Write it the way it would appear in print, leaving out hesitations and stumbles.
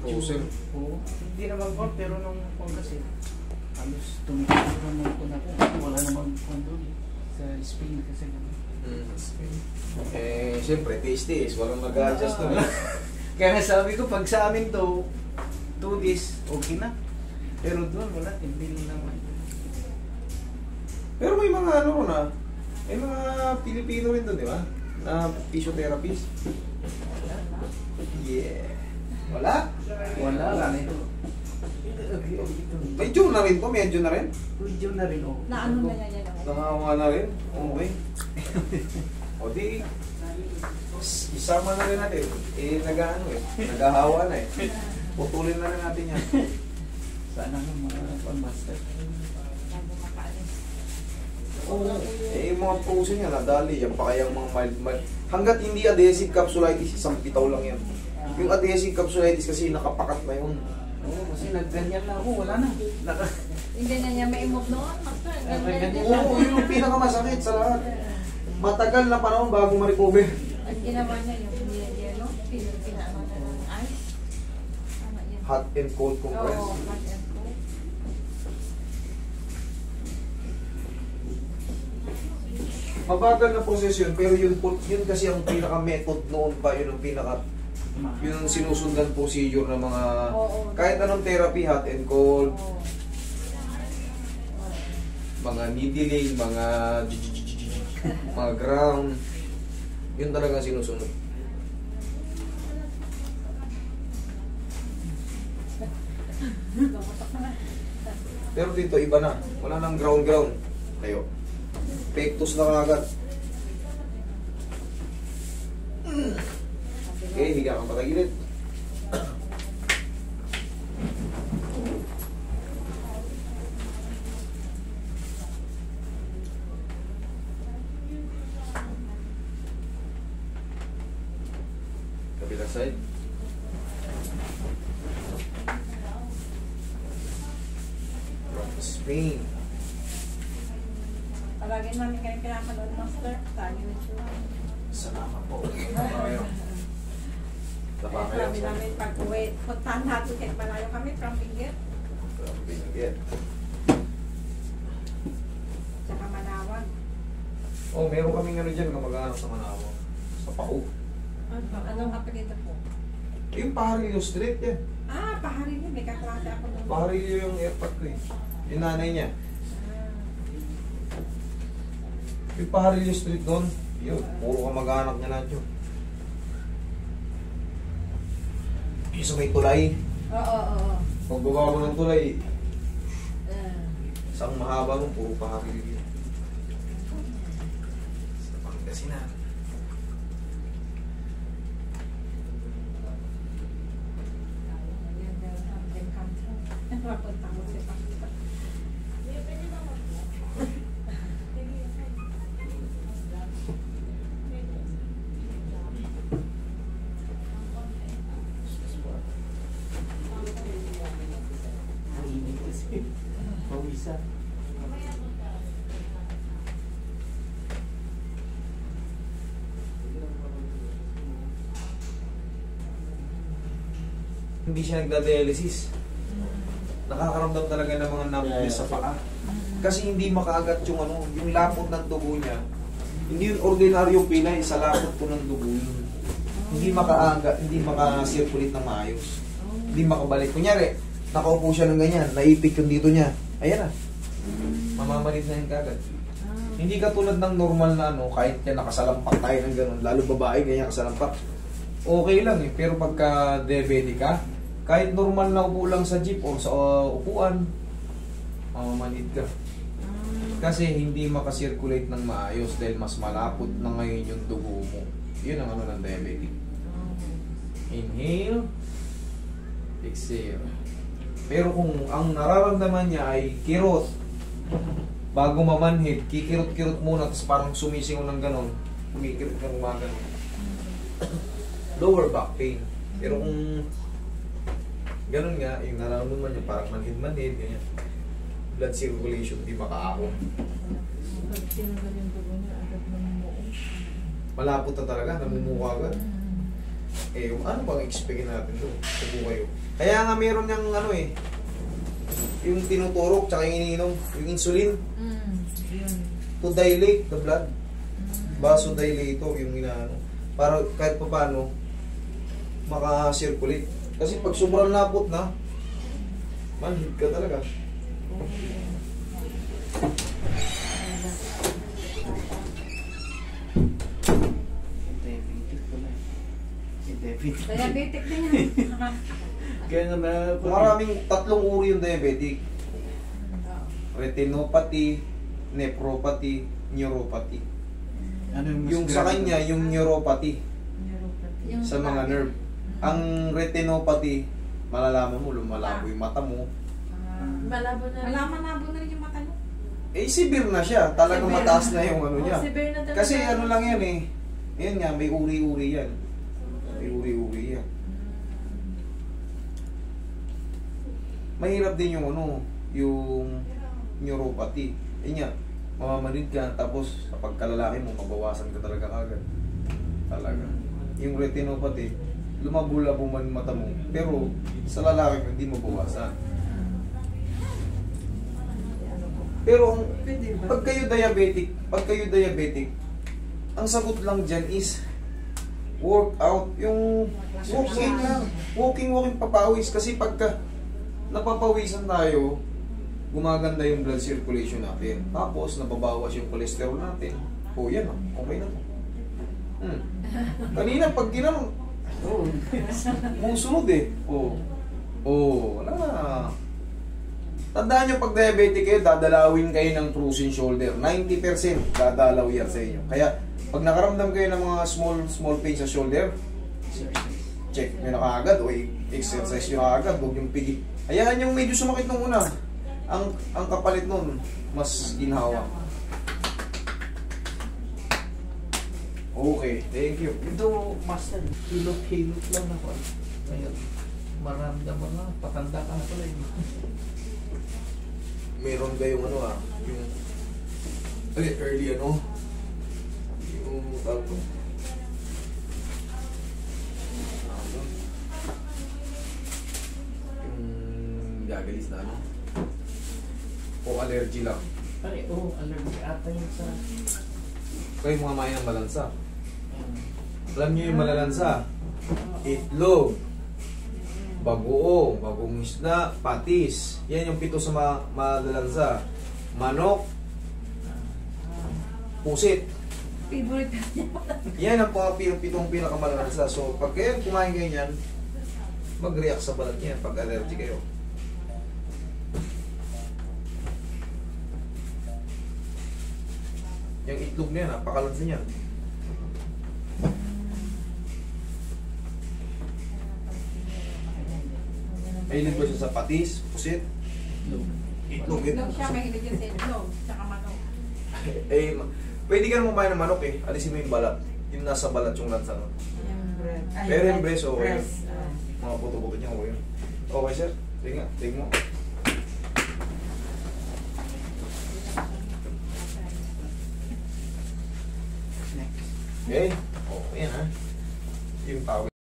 Frozen. Oo. Hindi naman po, pero nung kung kasi, halos tumitigas naman ko na po. Wala namang control sa spring kasi naman. Eh, siyempre, taste-taste. Walang mag-adjust to. Kaya nga sabi ko, pag sa amin to, 2 days, okay na. Pero doon, wala, hindi naman. Pero may mga ano na, may mga Pilipino rin doon, di ba? Na physiotherapist. Yeah. Wala? Wala lang ito. Medyo na rin to, medyo na rin. Medyo na rin, oh. Na ano na yan ako? Nakawa na rin. Okay. O di, isama na rin natin. Eh, nag-ano eh. Nag-ahawa na eh. Putulin na rin natin yan. Sana ng mga pang-master. Bago makaalis. Oo. Eh, yung mga puso niya, nadali. Yan pa kayang mga mild. Hanggat hindi adhesive capsulitis, isang pitaw lang yan. Yung adhesive capsulitis kasi nakapakat na yun. Oo, kasi nagganyan na ako, wala na. Yung ganyan niya may move noon, master. Ganyan Oo, yun yung pinakamasakit sa lahat. Matagal na panahon bago ma-recover. Ang ginawa niya yung yelo, pinaano na ng ice. Tama yan. Hot and cold compress. Oo, hot and cold. Mabagal na process yun, pero yun kasi ang pinaka-method noon pa, yun ang yun ang sinusundan procedure ng mga, Oo. kahit anong therapy, hot and cold, Oo. mga needling, mga mga ground, yun talaga ang sinusunod. Pero dito, iba na. Wala nang ground. Tayo. Pectus na kagad. Okay, higa kang patagilid. Kabilang side. Spain. Palagi namin kayo pinapanood, master. Sa YouTube. Salamat po. Tapayo. Sabi namin pag-uwi, puntahan natin kahit malayo kami from Benguet. Binigyan. Tsaka Manawag. Oh, meron kaming ano dyan, kamag-anak sa Manawa. Sa Pau. Anong kapalito po? Yung Paharillo Street yan. Ah, Paharillo. May kaklase ako doon. Paharillo yung airport ko eh. Yung nanay niya. Yung Paharillo Street doon, yun, puro kamag-anak niya lahat yun. Yung sa may tulay, Oo. pag baba mo ng tulay, Ah. isang mahaba nun, puro Paharillo yun. Sa Pangasinan. Papunta mo si Pakita. Mainit kasi. Pawisa. Hindi siya nagda-dialysis. Nakakaramdam talaga ng mga numbness sa paa. Kasi hindi makaagat yung ano, yung lapot ng dugo niya. Hindi yung ordinaryong pilay, sa lapot po ng dugo yun. Hindi makaagat, hindi makasirculate ng maayos. Hindi makabalik. Kunyari, nakaupo siya ng ganyan, naipik yung dito niya. Ayan na. Mamamalit na yung kagad. Hindi katulad ng normal na ano, kahit yan nakasalampak tayo ng ganun, lalo babae, ganyan kasalampak. Okay lang eh, pero pagka diabetic ka, kahit normal na upo lang sa jeep o sa upuan, mamamanid ka. Kasi hindi makasirculate ng maayos dahil mas malapot na ngayon yung dugo mo. Yun ang ano ng diabetic. Inhale, exhale. Pero kung ang nararamdaman niya ay kirot, bago mamanhid, kikirot-kirot muna, tapos parang sumisingaw ng ganon, kumikirot ng mga ganon. Lower back pain. Pero kung ganon nga, yung nararamdaman niya parang manhid-manhid, ganyan. Blood circulation, di makaahon. Pag tinagal yung dugo niya, agad namumuo. Malapot na talaga, namumuha agad. Eh, ano bang expect natin doon? Tubo kayo. Kaya nga meron niyang ano eh, yung tinuturok tsaka yung iniinom, yung insulin Yun. to dilate the blood. Vasodilator yung inaano. Para kahit pa paano, maka-circulate. Kasi pag sobrang lapot na, manhid ka talaga. Diabetic ko na. Si diabetic. Diabetic din yan. Kaya nga na... Maraming tatlong uri yung diabetic. Retinopathy, nephropathy, neuropathy. Ano mas Yung sa grabe? kanya, yung neuropathy Yung sa mga nerve. Ang retinopathy, malalaman mo, lumalabo yung mata mo. Malabo na rin. Malabo na rin yung mata mo. Eh, severe na siya. Talagang Severe mataas na. na yung ano niya. Severe na talaga. Kasi ano lang yan eh. Yan nga, may uri-uri yan. May uri-uri yan. Mahirap din yung ano, yung neuropathy. Yan nga, mamamanid ka, tapos sa pagkalalaki mo, mabawasan ka talaga kagad. Talaga. Yung retinopathy, lumabo-labo man mata mo, pero sa lalaki hindi mabawasan. Pero ang Pwede ba? pag kayo diabetic, ang sagot lang dyan is workout, yung walking papawis. Kasi pagka napapawisan tayo, gumaganda yung blood circulation natin. Tapos nababawas yung cholesterol natin. O yan, okay na to. Kanina pag ginanong, musunod eh. Wala na. Tandaan nyo, pag diabetic kayo, dadalawin kayo ng cruising shoulder. 90% dadalaw yan sa inyo. Kaya, pag nakaramdam kayo ng mga small pain sa shoulder, check nyo na kaagad o exercise nyo kaagad, huwag yung pigi. Hayaan yung medyo sumakit nung una. Ang kapalit nun, mas ginhawa. Okay, thank you. Ito, master, hilot-hilot lang ako. Ngayon, maramdaman na, patanda ka na pala. Meron kayong ano yung early ano, yung tawag ko. Yung gagalis na ano. O allergy lang. Pare, allergy ata yun sa... Kayo mga main ng malansa. Alam niyo yung malalansa? Itlog, bagoong, bagong isda, patis. Yan yung pito sa malalansa. Manok, pusit. Favorite niya. Yan ang pitong pinakamalansa. So, pag kayo kumain kayo yan, mag-react sa balat niyan pag allergy kayo. Yung itlog niya, napakalansa niyan. Mahilig ba siya sa patis, pusit? Itlog. Itlog siya, mahilig yan sa itlog. Tsaka manok. Eh, pwede ka naman kumain ng manok eh. Alisin mo yung balat. Yung nasa balat yung lansa nun. Pero yung breast, okay. Mga puto-puto niya, okay. Okay, sir. Sige nga, take mo. Okay. Oh, yan ha. Yung tawag.